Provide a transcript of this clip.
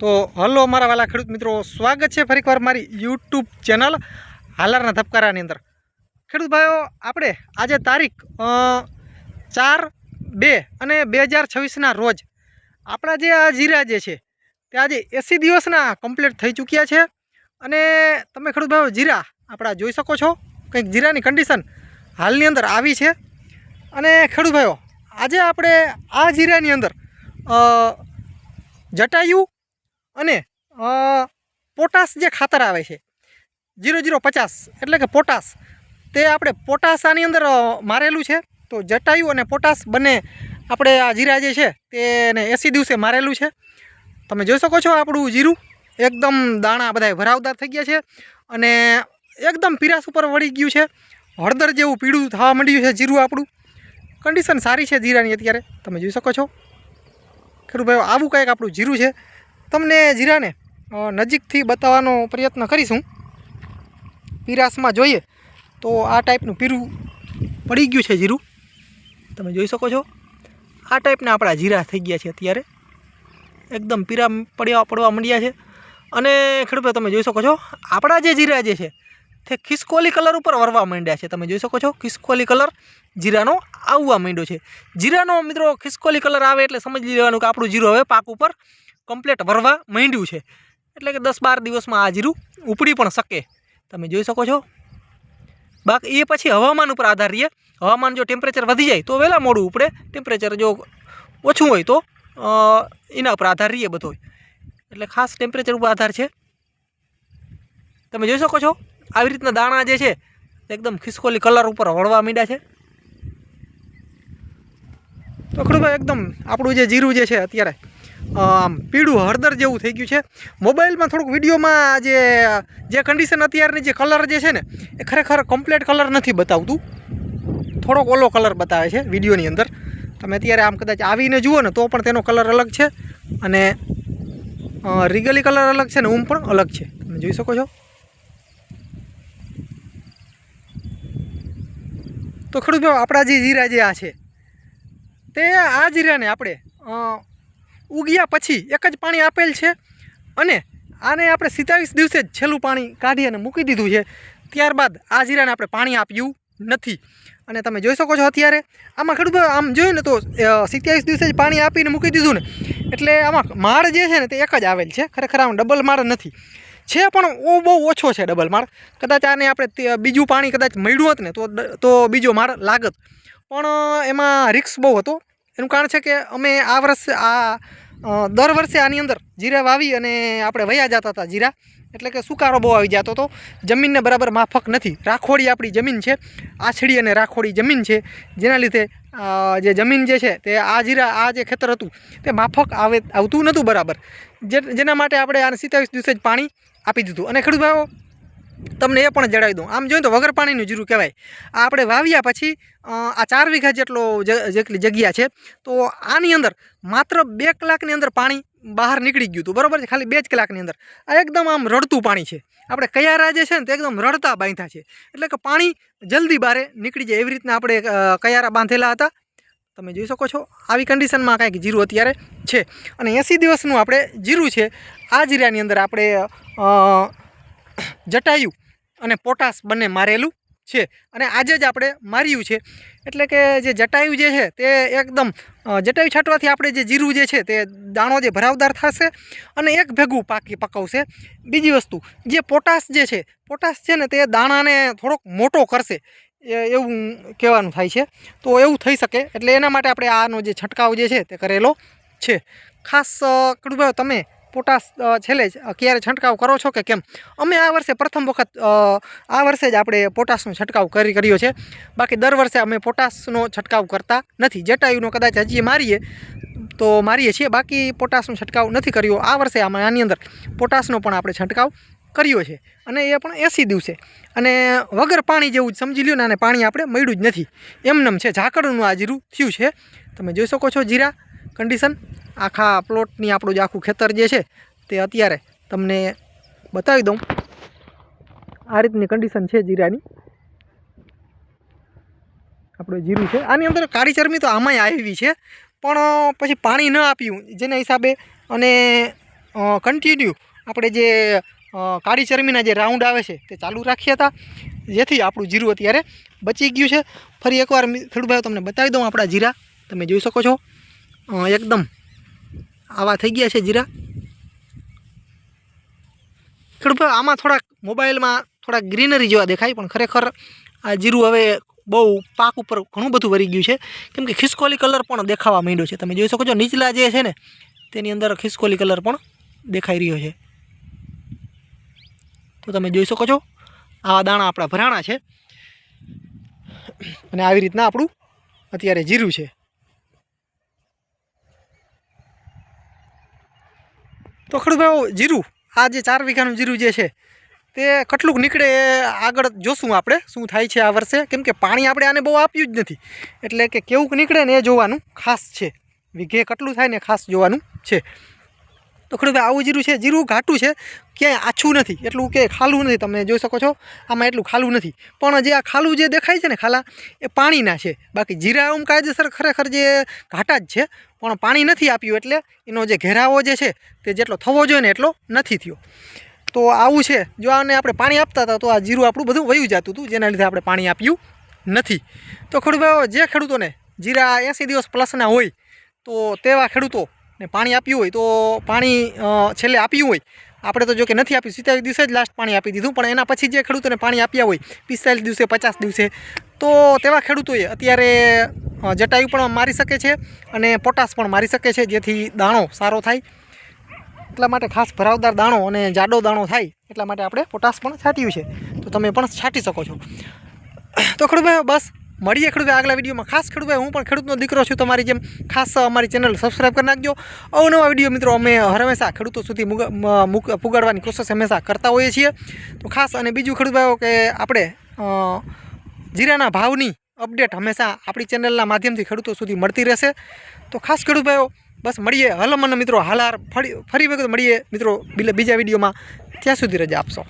તો હલો મારા વાલા ખેડૂત મિત્રો, સ્વાગત છે ફરીકવાર મારી યુટ્યુબ ચેનલ હાલારના ધબકારાની અંદર। ખેડૂત ભાઈઓ, આપણે આજે તારીખ 4/2/2026ના રોજ આપણા જે આ જીરા જે છે તે આજે 80 દિવસના કમ્પ્લીટ થઈ ચૂક્યા છે। અને તમે ખેડૂત ભાઈઓ જીરા આપણા જોઈ શકો છો, કંઈક જીરાની કન્ડિશન હાલની અંદર આવી છે। અને ખેડૂત ભાઈઓ, આજે આપણે આ જીરાની અંદર જટાયુ અને પોટાશ જે ખાતર આવે છે 0050 એટલે કે પોટાશ, તે આપણે પોટાશ આની અંદર મારેલું છે। તો જટાયુ અને પોટાશ બંને આપણે આ જીરા જે છે તેને 80 દિવસે મારેલું છે। તમે જોઈ શકો છો આપણું જીરું એકદમ દાણા બધા ભરાવદાર થઈ ગયા છે અને એકદમ પીરાશ ઉપર વળી ગયું છે, હળદર જેવું પીળું થવા માંડ્યું છે જીરું આપણું। કન્ડિશન સારી છે જીરાની અત્યારે તમે જોઈ શકો છો ખેડૂત ભાઈઓ, આવું કંઈક આપણું જીરું છે। તમને જીરાને નજીકથી બતાવવાનો પ્રયત્ન કરીશું। પીરાશમાં જોઈએ તો આ ટાઈપનું પીરું પડી ગયું છે જીરું, તમે જોઈ શકો છો। આ ટાઈપના આપણા જીરા થઈ ગયા છે અત્યારે, એકદમ પીરા પડવા માંડ્યા છે। અને ખેડૂત તમે જોઈ શકો છો આપણા જે જીરા જે છે તે ખિસકોલી કલર ઉપર વરવા માંડ્યા છે। તમે જોઈ શકો છો ખિસકોલી કલર જીરાનો આવવા માંડ્યો છે। જીરાનો મિત્રો ખિસકોલી કલર આવે એટલે સમજી લેવાનું કે આપણું જીરું હવે પાક ઉપર કમ્પ્લીટ વરવા માંડ્યું છે, એટલે કે 10-12 દિવસમાં આ જીરું ઉપડી પણ શકે, તમે જોઈ શકો છો। બાકી એ પછી હવામાન ઉપર આધાર રહીએ। હવામાન જો ટેમ્પરેચર વધી જાય તો વહેલા મોડું ઉપડે, ટેમ્પરેચર જો ઓછું હોય તો એના ઉપર આધાર રહીએ બધો, એટલે ખાસ ટેમ્પરેચર ઉપર આધાર છે। તમે જોઈ શકો છો આવી રીતના દાણા જે છે એકદમ ખિસકોલી કલર ઉપર વળવા માંડ્યા છે। તો ખેડૂત એકદમ આપણું જે જીરું જે છે અત્યારે આમ પીળું હળદર જેવું થઈ ગયું છે। મોબાઈલમાં થોડુંક વિડીયોમાં જે કન્ડિશન અત્યારની જે કલર જે છે ને એ ખરેખર કમ્પ્લીટ કલર નથી બતાવતું, થોડોક ઓલો કલર બતાવે છે વિડીયોની અંદર। તમે અત્યારે આમ કદાચ આવીને જુઓ ને તો પણ તેનો કલર અલગ છે અને રીગલી કલર અલગ છે ને ઊમ પણ અલગ છે, તમે જોઈ શકો છો। તો ખેડૂત આપણા જે જીરા જે આ છે તે આ જીરાને આપણે ઉગ્યા પછી એક જ પાણી આપેલ છે અને આને આપણે 27 દિવસે જ છેલ્લું પાણી કાઢી અને મૂકી દીધું છે। ત્યારબાદ આ જીરાને આપણે પાણી આપ્યું નથી। અને તમે જોઈ શકો છો અત્યારે આમાં ખેડૂત આમ જોઈએ ને તો 27 દિવસે જ પાણી આપીને મૂકી દીધું ને એટલે આમાં માળ જે છે ને તે એક જ આવેલ છે, ખરેખર આમ ડબલ માળ નથી, છે પણ બહુ ઓછો છે ડબલ માળ। કદાચ આને આપણે બીજું પાણી કદાચ મળ્યું હોત ને તો બીજો માળ લાગત, પણ એમાં રિસ્ક બહુ હતો। એનું કારણ છે કે અમે આ વર્ષે દર વર્ષે આની અંદર જીરા વાવી અને આપણે વયા જતા હતા જીરા, એટલે કે સુકારો બહુ આવી જતો હતો, જમીનને બરાબર માફક નથી। રાખોડી આપણી જમીન છે, આછડી અને રાખોડી જમીન છે, જેના લીધે જે જમીન જે છે તે આ જીરા આ જે ખેતર હતું તે માફક આવતું નહોતું બરાબર, જેના માટે આપણે આને 27 દિવસે જ પાણી આપી દીધું। અને ખેડૂત ભાઈઓ તમને એ પણ જણાવી દઉં, આમ જોઈએ તો વગર પાણીનું જીરું કહેવાય। આ આપણે વાવ્યા પછી આ 4 વીઘા જેટલી જગ્યા છે, તો આની અંદર માત્ર 2 કલાકની અંદર પાણી બહાર નીકળી ગયું હતું, બરાબર છે, ખાલી 2 જ કલાકની અંદર। આ એકદમ આમ રડતું પાણી છે, આપણે કયારા જે છે ને તે એકદમ રડતા બાંધ્યા છે, એટલે કે પાણી જલ્દી બહાર નીકળી જાય એવી રીતના આપણે કયારા બાંધેલા હતા। તમે જોઈ શકો છો આવી કન્ડિશનમાં કાંઈક જીરું અત્યારે છે અને 80 દિવસનું આપણે જીરું છે। આ જીરાની અંદર આપણે જટાયુ અને પોટાશ બંને મારેલું છે અને આજે જ આપણે માર્યું છે, એટલે કે જે જટાયુ જે છે તે એકદમ જટાયુ છાંટવાથી આપણે જે જીરું જે છે તે દાણો જે ભરાવદાર થશે અને એક ભેગું પકવશે। બીજી વસ્તુ જે પોટાશ જે છે, પોટાશ છે ને તે દાણાને થોડોક મોટો કરશે એવું કહેવાનું થાય છે, તો એવું થઈ શકે એટલે એના માટે આપણે આનો જે છંટકાવ જે છે તે કરેલો છે। ખાસ ખેડૂત ભાઈઓ તમે પોટાશ છેલ્લે જ ક્યારે છંટકાવ કરો છો કે કેમ? અમે આ વર્ષે પ્રથમ વખત આ વર્ષે જ આપણે પોટાશનો છંટકાવ કર્યો છે, બાકી દર વર્ષે અમે પોટાશનો છંટકાવ કરતા નથી। જટાયુનો કદાચ હજી મારીએ છીએ, બાકી પોટાશનો છંટકાવ નથી કર્યો। આ વર્ષે આની અંદર પોટાશનો પણ આપણે છંટકાવ કર્યો છે અને એ પણ 80 દિવસે અને વગર પાણી જેવું જ સમજી લ્યો ને, અને પાણી આપણે મળ્યું જ નથી, એમનેમ છે, ઝાકળનું આ જીરું થયું છે। તમે જોઈ શકો છો જીરા કન્ડિશન આખા પ્લોટની, આપણું જે આખું ખેતર જે છે તે અત્યારે તમને બતાવી દઉં। આ રીતની કન્ડિશન છે જીરાની, આપણું જીરું છે। આની અંદર કાળી ચરમી તો આમાંય આવી છે, પણ પછી પાણી ન આપ્યું જેના હિસાબે અને કન્ટિન્યુ આપણે જે કાળી ચરમીના જે રાઉન્ડ આવે છે તે ચાલુ રાખ્યા હતા, જેથી આપણું જીરું અત્યારે બચી ગયું છે. ફરી એકવાર ખેડૂત ભાઈઓ તમને બતાવી દઉં આપણા જીરા. તમે જોઈ શકો છો એકદમ આવા થઈ ગયા છે જીરા. ખેડૂત ભાઈઓ આમાં થોડાક મોબાઈલમાં થોડાક ગ્રીનરી જેવા દેખાય, પણ ખરેખર આ જીરું હવે બહુ પાક ઉપર ઘણું બધું વરી ગયું છે, કેમ કે ખિસકોલી કલર પણ દેખાવા માંડ્યો છે. તમે જોઈ શકો છો નીચલા જે છે ને તેની અંદર ખિસકોલી કલર પણ દેખાઈ રહ્યો છે. તો તમે જોઈ શકો છો આવા દાણા આપણા ભરાણા છે, અને આવી રીતના આપણું અત્યારે જીરું છે. તો ખેડૂત ભાઈઓ જીરું આ જે 4 વીઘાનું જીરું જે છે તે કેટલુંક નીકળે આગળ જોશું આપણે શું થાય છે આ વર્ષે, કેમ કે પાણી આપણે આને બહુ આપ્યું જ નથી, એટલે કે કેવું નીકળે ને એ જોવાનું ખાસ છે. વીઘે કેટલું થાય ને ખાસ જોવાનું છે. તો ખેડૂત ભાઈ આવું જીરું છે, જીરું ઘાટું છે, ક્યાંય આછું નથી, એટલું કે ખાલું નથી. તમે જોઈ શકો છો આમાં એટલું ખાલું નથી, પણ જે આ ખાલું જે દેખાય છે ને ખાલા એ પાણીના છે. બાકી જીરા આમ કાયદેસર ખરેખર જે ઘાટા જ છે, પણ પાણી નથી આપ્યું એટલે એનો જે ઘેરાવો જે છે તે જેટલો થવો જોઈએ ને એટલો નથી થયો. તો આવું છે. જો આને આપણે પાણી આપતા હતા તો આ જીરું આપણું બધું વયું જતું હતું, જેના લીધે આપણે પાણી આપ્યું નથી. તો ખેડૂત ભાઈઓ જે ખેડૂતોને જીરા 80 દિવસ પ્લસના હોય તો તેવા ખેડૂતોને પાણી આપ્યું હોય તો પાણી છેલ્લે આપ્યું હોય. આપણે તો જો કે નથી આપ્યું, 27 દિવસે જ લાસ્ટ પાણી આપી દીધું, પણ એના પછી જે ખેડૂતોને પાણી આપ્યા હોય 45 દિવસે 50 દિવસે, તો તેવા ખેડૂતોએ અત્યારે જટાયુ પણ મારી શકે છે અને પોટાશ પણ મારી શકે છે, જેથી દાણો સારો થાય. એટલા માટે ખાસ ભરાવદાર દાણો અને જાડો દાણો થાય એટલા માટે આપણે પોટાશ પણ છાંટ્યું છે, તો તમે પણ છાંટી શકો છો. તો ખેડૂત ભાઈ બસ મળીએ ખેડૂત ભાઈ આગલા વિડીયોમાં. ખાસ ખેડૂત ભાઈ હું પણ ખેડૂતનો દીકરો છું તમારી જેમ, ખાસ અમારી ચેનલ સબસ્ક્રાઈબ કરી નાખજો. અવનવા વિડીયો મિત્રો અમે હંમેશા ખેડૂતો સુધી પુગાડવાની કોશિશ હંમેશા કરતા હોઈએ છીએ. તો ખાસ અને બીજું ખેડૂત ભાઈઓ કે આપણે જીરાના ભાવની અપડેટ હંમેશા આપણી ચેનલના માધ્યમથી ખેડૂતો સુધી મળતી રહેશે. તો ખાસ ખેડૂત ભાઈઓ બસ મળીએ હલમન મિત્રો, હાલાર ફરી વખત મળીએ મિત્રો બીજા વિડીયોમાં. ત્યાં સુધી રજા આપશો.